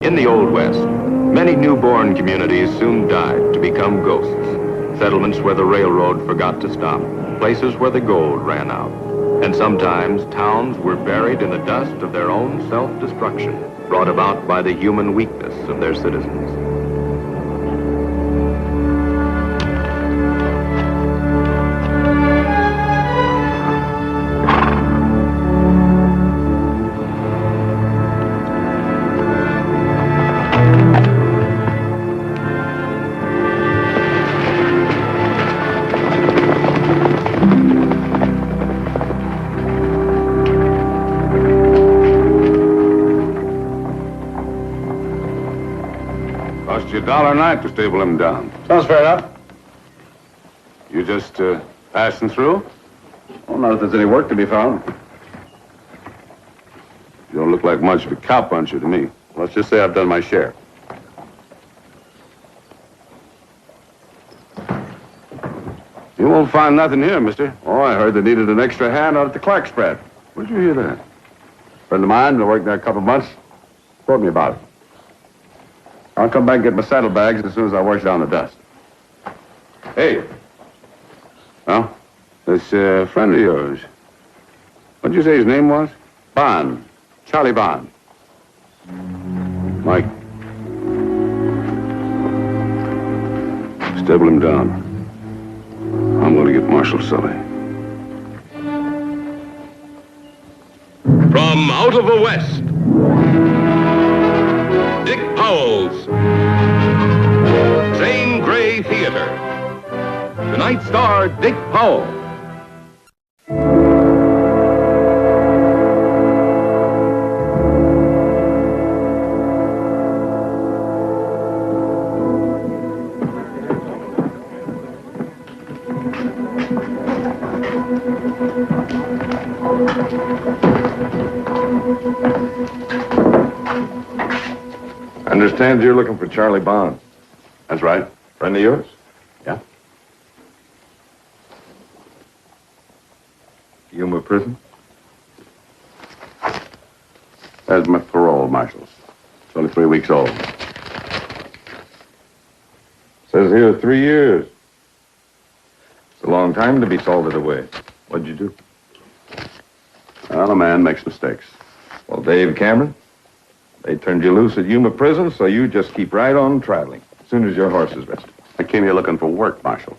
In the Old West, many newborn communities soon died to become ghosts. Settlements where the railroad forgot to stop, places where the gold ran out. And sometimes towns were buried in the dust of their own self-destruction, brought about by the human weakness of their citizens. $1 a night to stable him down. Sounds fair enough. You just passing through? Oh, not if there's any work to be found. You don't look like much of a cowpuncher to me. Let's just say I've done my share. You won't find nothing here, mister. Oh, I heard they needed an extra hand out at the Clark spread. Where'd you hear that? Friend of mine, been working there a couple of months, told me about it. I'll come back and get my saddlebags as soon as I wash down the dust. Hey. Well, this friend of yours. What'd you say his name was? Bond. Charlie Bond. Mike. Stable him down. I'm going to get Marshal Sully. From out of the West, Dick Powell's Zane Grey Theater. Tonight's star, Dick Powell. I understand you're looking for Charlie Bond. That's right. Friend of yours? Yeah. Yuma prison? There's my parole, Marshal. It's only 3 weeks old. Says here 3 years. It's a long time to be salted away. What'd you do? Well, a man makes mistakes. Well, Dave Cameron, they turned you loose at Yuma prison, so you just keep right on traveling as soon as your horse is rested. I came here looking for work, Marshal.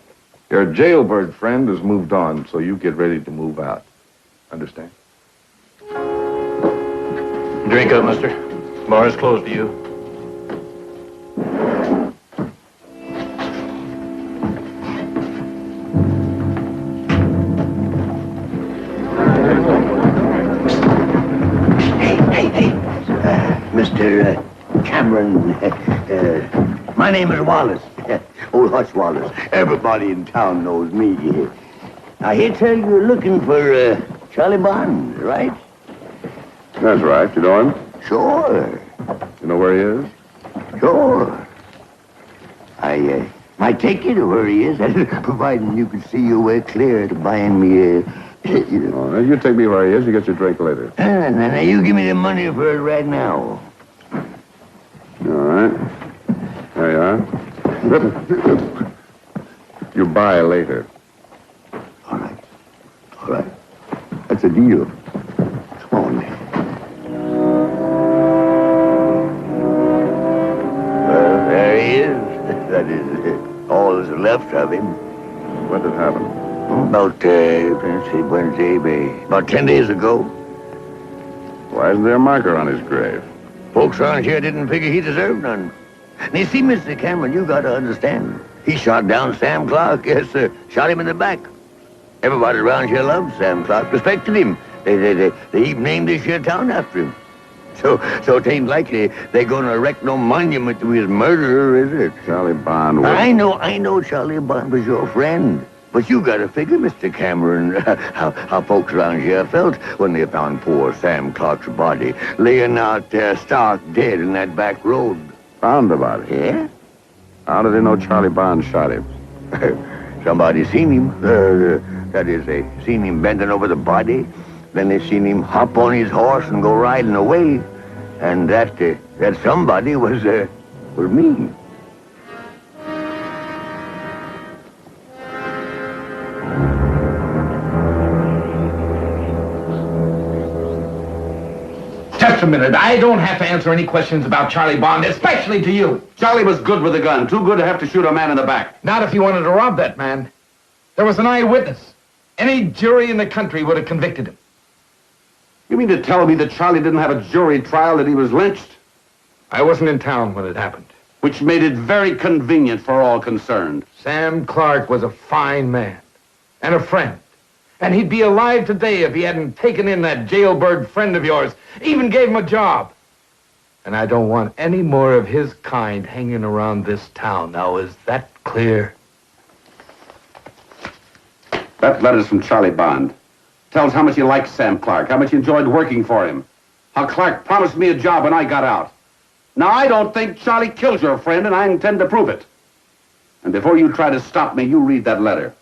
Your jailbird friend has moved on, so you get ready to move out. Understand? Drink up, mister. Bar's closed to you. Hey, Mr. Cameron, my name is Wallace. Old Hutch Wallace. Everybody in town knows me. I hear tell you're looking for Charlie Bond, right? That's right. You know him? Sure. You know where he is? Sure. I might take you to where he is, providing you can see your way clear to buying me you know. Oh, you take me where he is. You get your drink later. Now, you give me the money for it right now. All right. There you are. You buy later. All right. That's a deal. Come on. Well, there he is. That is all that's left of him. When did it happen? About, let's see, Wednesday, about 10 days ago. Why isn't there a marker on his grave? Folks around here didn't figure he deserved none. Now, you see, Mr. Cameron, you got to understand. He shot down Sam Clark, yes, sir. Shot him in the back. Everybody around here loved Sam Clark, respected him. They even named this here town after him. So it ain't likely they're going to erect no monument to his murderer, is it? Charlie Bond was... I know Charlie Bond was your friend. But you got to figure, Mr. Cameron, how folks around here felt when they found poor Sam Clark's body laying out stark dead in that back road. Found the body? Yeah? How did they know Charlie Bond shot him? Somebody seen him. That is, they seen him bending over the body. Then they seen him hop on his horse and go riding away. And that That somebody was me. Just a minute. I don't have to answer any questions about Charlie Bond, especially to you. Charlie was good with a gun. Too good to have to shoot a man in the back. Not if you wanted to rob that man. There was an eyewitness. Any jury in the country would have convicted him. You mean to tell me that Charlie didn't have a jury trial, that he was lynched? I wasn't in town when it happened. Which made it very convenient for all concerned. Sam Clark was a fine man and a friend. And he'd be alive today if he hadn't taken in that jailbird friend of yours, even gave him a job. And I don't want any more of his kind hanging around this town. Now, is that clear? That letter's from Charlie Bond. Tells how much he liked Sam Clark, how much he enjoyed working for him, how Clark promised me a job when I got out. Now, I don't think Charlie killed your friend, and I intend to prove it. And before you try to stop me, you read that letter.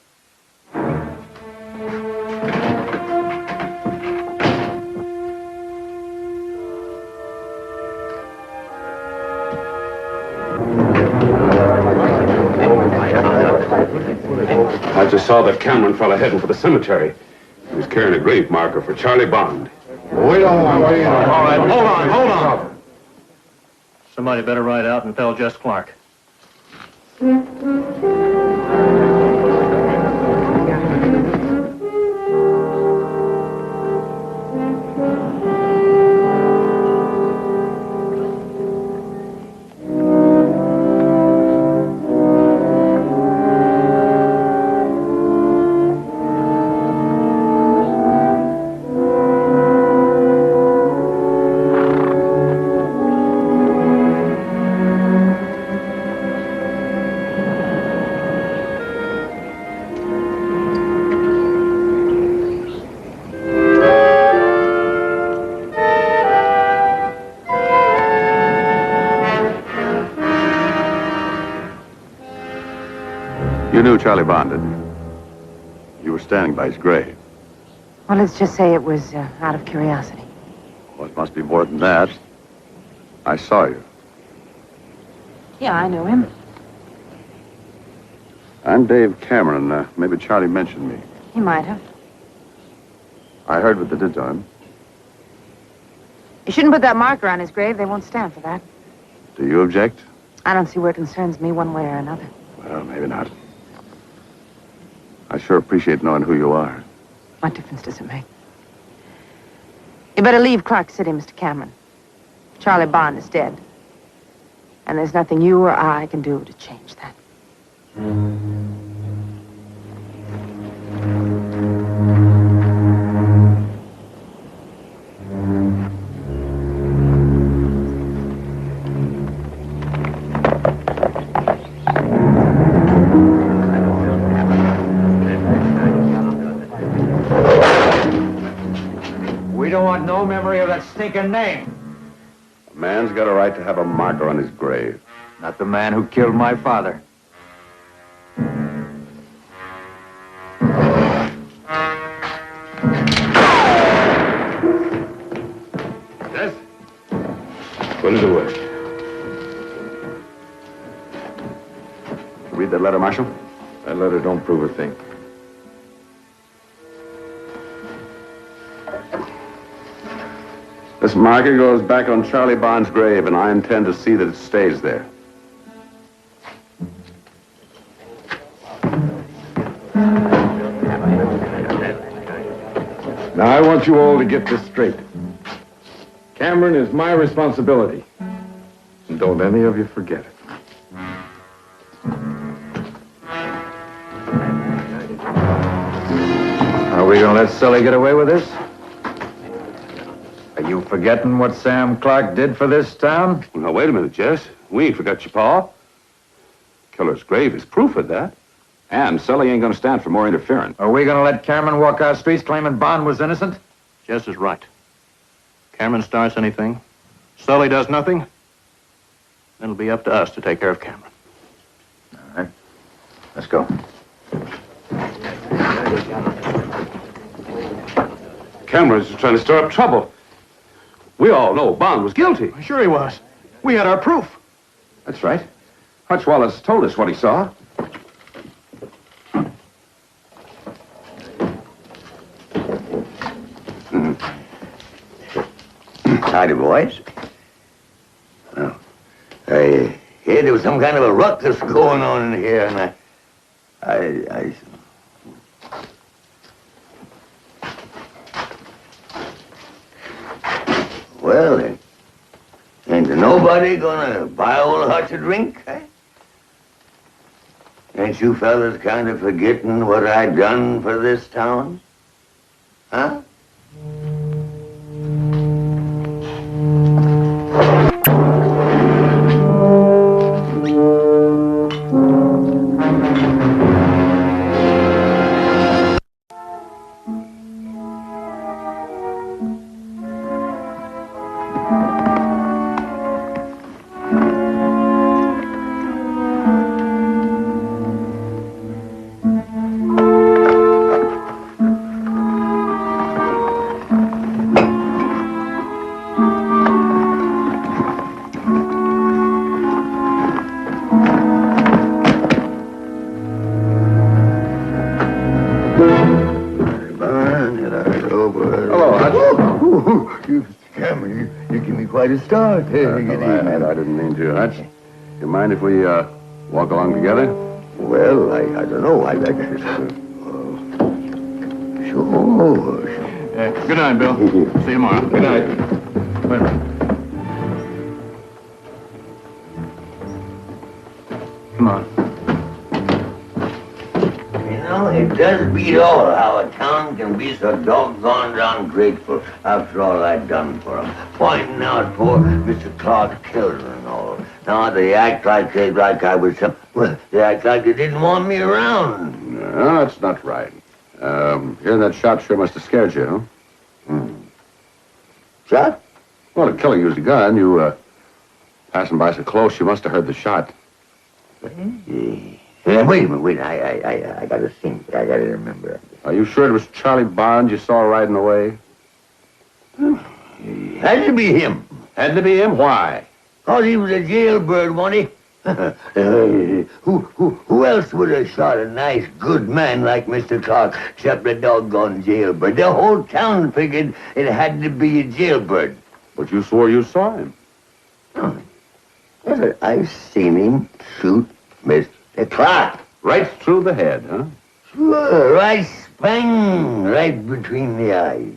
I just saw that Cameron fella heading for the cemetery. He was carrying a grave marker for Charlie Bond. We don't want to. All right, hold on. Somebody better ride out and tell Jess Clark. You knew Charlie Bond, didn't you? You were standing by his grave. Well, let's just say it was out of curiosity. Well, it must be more than that. I saw you. Yeah, I knew him. I'm Dave Cameron. Maybe Charlie mentioned me. He might have. I heard what they did to him. You shouldn't put that marker on his grave. They won't stand for that. Do you object? I don't see where it concerns me one way or another. Well, maybe not. I sure appreciate knowing who you are. What difference does it make? You better leave Clark City, Mr. Cameron. Charlie Bond is dead. And there's nothing you or I can do to change that. We don't want no memory of that stinking name. A man's got a right to have a marker on his grave. Not the man who killed my father. Yes? Put it away. Read that letter, Marshal. That letter don't prove a thing. This marker goes back on Charlie Bond's grave, and I intend to see that it stays there. Now, I want you all to get this straight. Cameron is my responsibility. And don't any of you forget it. Are we gonna let Sully get away with this? Are you forgetting what Sam Clark did for this town? Well, now, wait a minute, Jess. We ain't forgot your pa. Killer's grave is proof of that. And Sully ain't gonna stand for more interference. Are we gonna let Cameron walk our streets claiming Bond was innocent? Jess is right. Cameron starts anything, Sully does nothing, then it'll be up to us to take care of Cameron. All right. Let's go. Cameron's just trying to stir up trouble. We all know Bond was guilty. Sure he was. We had our proof. That's right. Hutch Wallace told us what he saw. Howdy, boys. Oh, I heard there was some kind of a ruckus going on in here, and I... Well, then, ain't nobody gonna buy old Hutch a drink, eh? Ain't you fellas kind of forgetting what I done for this town? Huh? Quite a start. Hey, I didn't mean to, Hutch. You mind if we walk along together? Well, I don't know. Sure. Good night, Bill. See you tomorrow. Good night. Wait a minute. Come on. You know, it does beat all how a town can be so doggone ungrateful after all I'd done for 'em. Pointing out poor Mr. Clark's children and all. Now they act like I was some... Well, they act like they didn't want me around. No, that's not right. Hearing that shot sure must have scared you, huh? Shot? Well, the killer used a gun. You, passing by so close, you must have heard the shot. Wait a minute. I gotta think. I gotta remember. Are you sure it was Charlie Bond you saw riding away? Had to be him. Had to be him? Why? 'Cause he was a jailbird, wasn't he? Who else would have shot a nice, good man like Mr. Clark except a doggone jailbird? The whole town figured it had to be a jailbird. But you swore you saw him. Well, I've seen him shoot Mr. Clark. Right through the head, huh? Sure, right spang right between the eyes.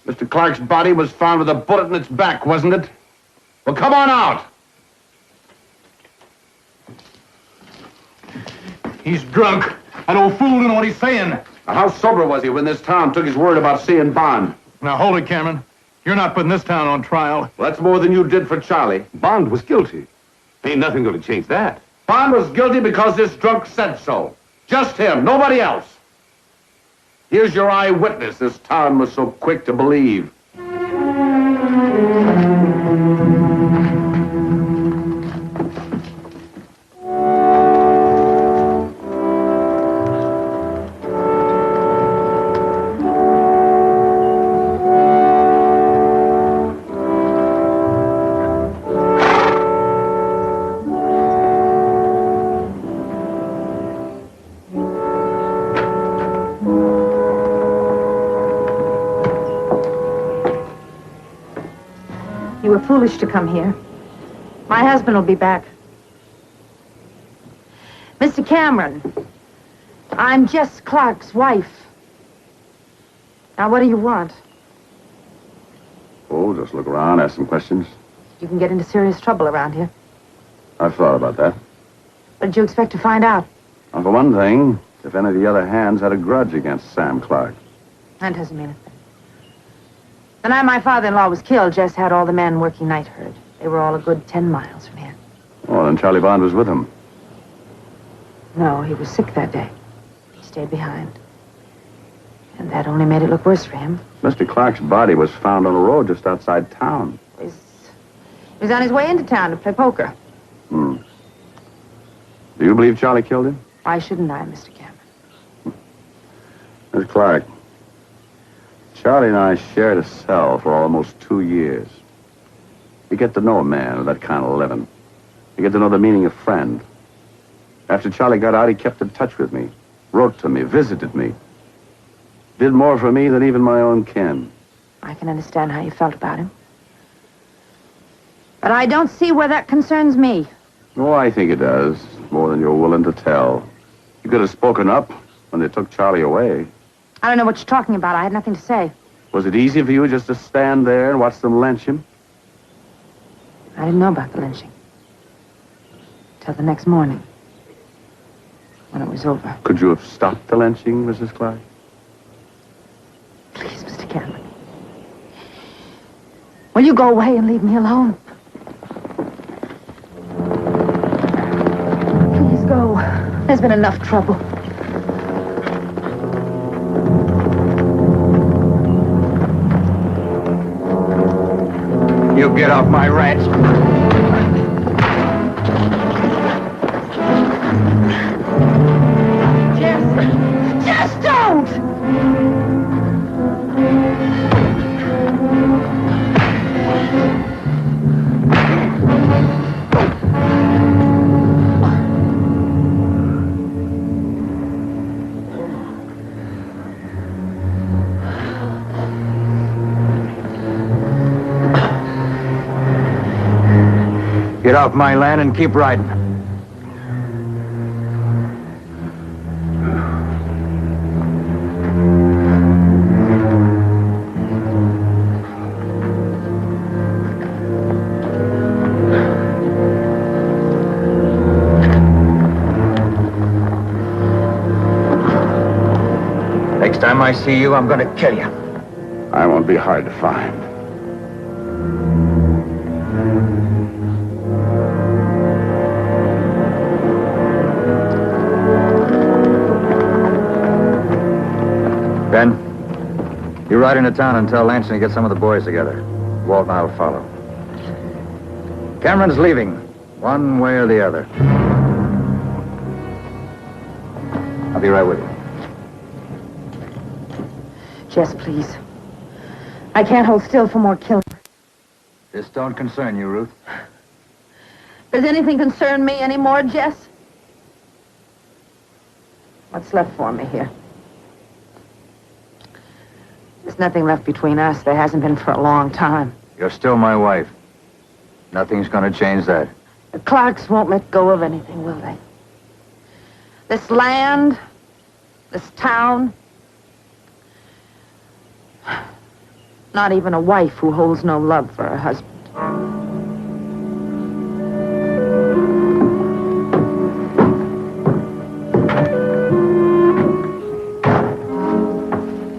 Mr. Clark's body was found with a bullet in its back, wasn't it? Well, come on out. He's drunk. That old fool don't know what he's saying. Now, how sober was he when this town took his word about seeing Bond? Now, hold it, Cameron. You're not putting this town on trial. Well, that's more than you did for Charlie. Bond was guilty. Ain't nothing going to change that. Bond was guilty because this drunk said so. Just him, nobody else. Here's your eyewitness this town was so quick to believe. You were foolish to come here. My husband will be back. Mr. Cameron, I'm Jess Clark's wife. Now, what do you want? Oh, just look around, ask some questions. You can get into serious trouble around here. I've thought about that. What did you expect to find out? Well, for one thing, if any of the other hands had a grudge against Sam Clark. That doesn't mean a thing. The night my father-in-law was killed, Jess had all the men working night herd. They were all a good 10 miles from here. Oh, then Charlie Bond was with him. No, he was sick that day. He stayed behind. And that only made it look worse for him. Mr. Clark's body was found on a road just outside town. He was on his way into town to play poker. Do you believe Charlie killed him? Why shouldn't I, Mr. Cameron? Miss Clark, Charlie and I shared a cell for almost 2 years. You get to know a man with that kind of living. You get to know the meaning of friend. After Charlie got out, he kept in touch with me, wrote to me, visited me. Did more for me than even my own kin. I can understand how you felt about him. But I don't see where that concerns me. Oh, I think it does, more than you're willing to tell. You could have spoken up when they took Charlie away. I don't know what you're talking about. I had nothing to say. Was it easy for you just to stand there and watch them lynch him? I didn't know about the lynching. Till the next morning. When it was over. Could you have stopped the lynching, Mrs. Clark? Please, Mr. Cameron. Will you go away and leave me alone? Please go. There's been enough trouble. You get off my ranch. Just don't! Get off my land and keep riding. Next time I see you, I'm gonna kill you. I won't be hard to find. Ben, you ride into town and tell Lansing to get some of the boys together. Walt and I'll follow. Cameron's leaving, one way or the other. I'll be right with you. Jess, please. I can't hold still for more killing. This don't concern you, Ruth. Does anything concern me anymore, Jess? What's left for me here? There's nothing left between us. There hasn't been for a long time. You're still my wife. Nothing's gonna change that. The Clarks won't let go of anything, will they? This land, this town. Not even a wife who holds no love for her husband.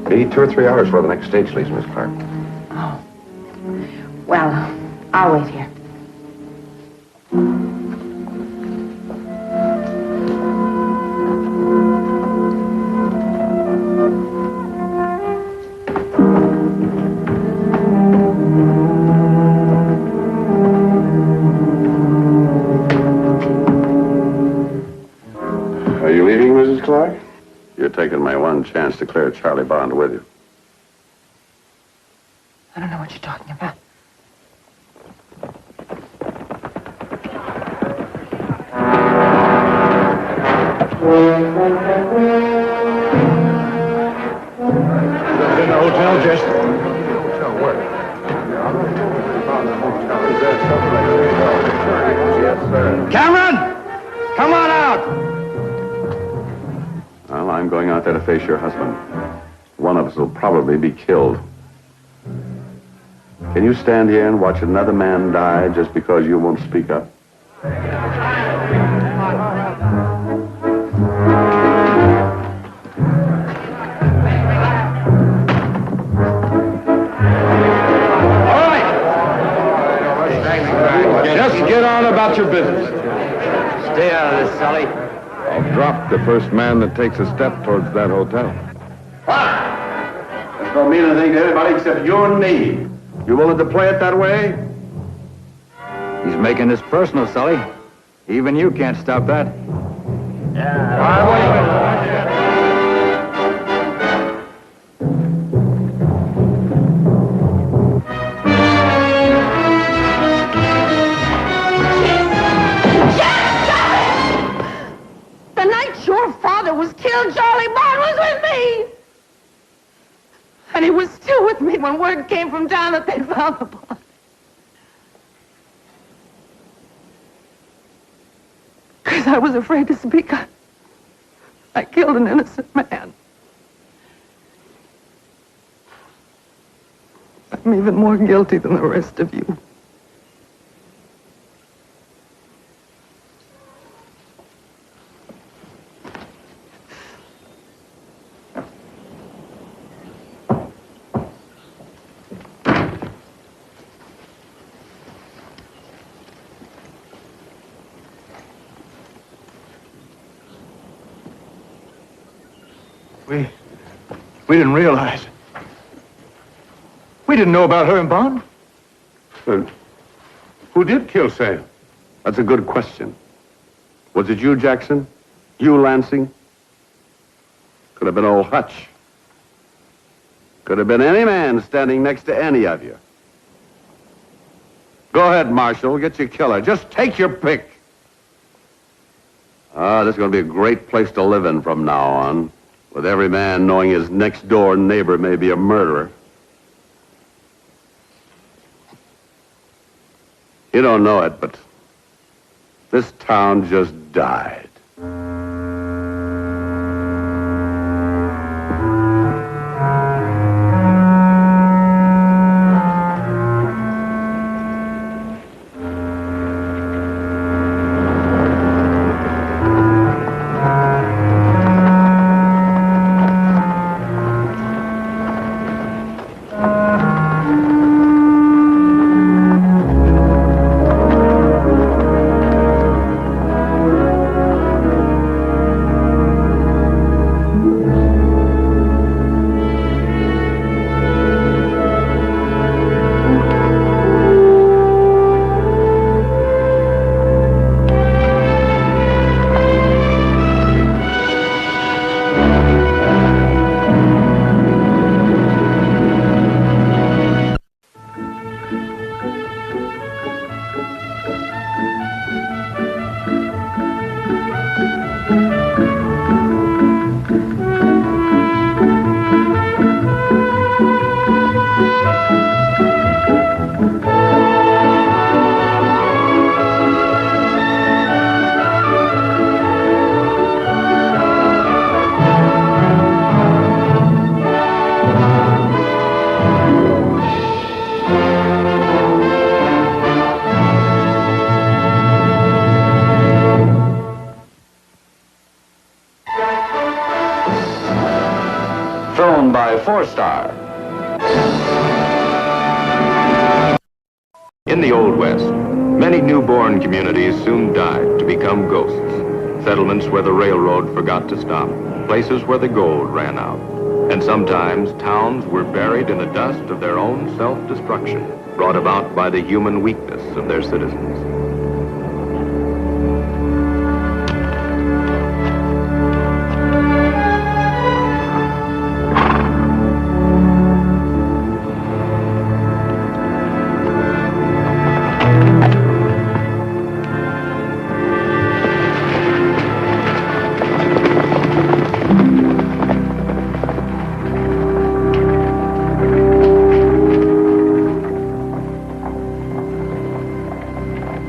Be 2 or 3 hours before the next stage leaves, Miss Clark. Oh. Well, I'll wait here. Are you leaving, Mrs. Clark? You're taking my one chance to clear Charlie Bond with you. I don't know what you're talking about. In the hotel, Jess? Hotel where? Yes, sir. Cameron! Come on out! Well, I'm going out there to face your husband. One of us will probably be killed. Can you stand here and watch another man die just because you won't speak up? Just get on about your business. Stay out of this, Sully. I'll drop the first man that takes a step towards that hotel. That don't mean anything to anybody except you and me. You willing to play it that way? He's making this personal, Sully. Even you can't stop that. when word came from town that they'd found the body. Because I was afraid to speak. I killed an innocent man. I'm even more guilty than the rest of you. We didn't realize. We didn't know about her and Bond. Who did kill Sam? That's a good question. Was it you, Jackson? You, Lansing? Could have been old Hutch. Could have been any man standing next to any of you. Go ahead, Marshal. Get your killer. Just take your pick. This is going to be a great place to live in from now on, with every man knowing his next-door neighbor may be a murderer. You don't know it, but this town just died. Thrown by 4-Star. In the Old West, many newborn communities soon died to become ghosts. Settlements where the railroad forgot to stop. Places where the gold ran out. And sometimes towns were buried in the dust of their own self-destruction, brought about by the human weakness of their citizens.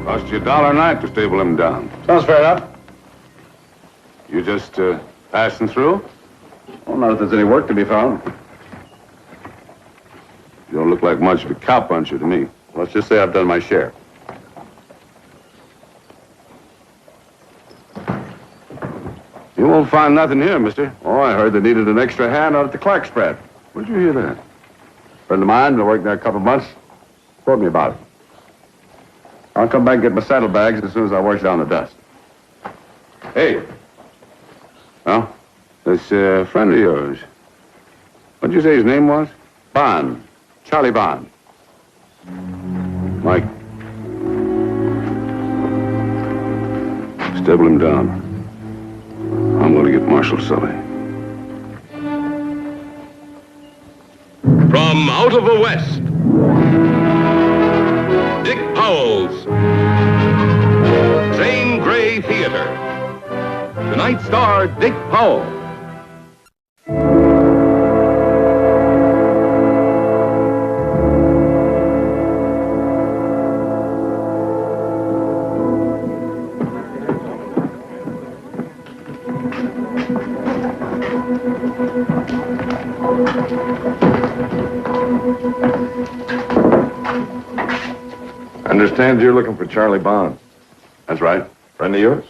Cost you $1 a night to stable him down. Sounds fair enough. You just passing through? Well, not if there's any work to be found. You don't look like much of a cowpuncher to me. Let's just say I've done my share. You won't find nothing here, mister. Oh, I heard they needed an extra hand out at the Clark spread. Where'd you hear that? Friend of mine, been working there a couple of months. Told me about it. I'll come back and get my saddlebags as soon as I wash down the dust. Hey. Well, this friend of yours, what'd you say his name was? Bond. Charlie Bond. Mike. Stable him down. I'm going to get Marshal Sully. From out of the West, Dick Powell's Zane Grey Theater. Tonight's star, Dick Powell. I understand you're looking for Charlie Bond. That's right. Friend of yours?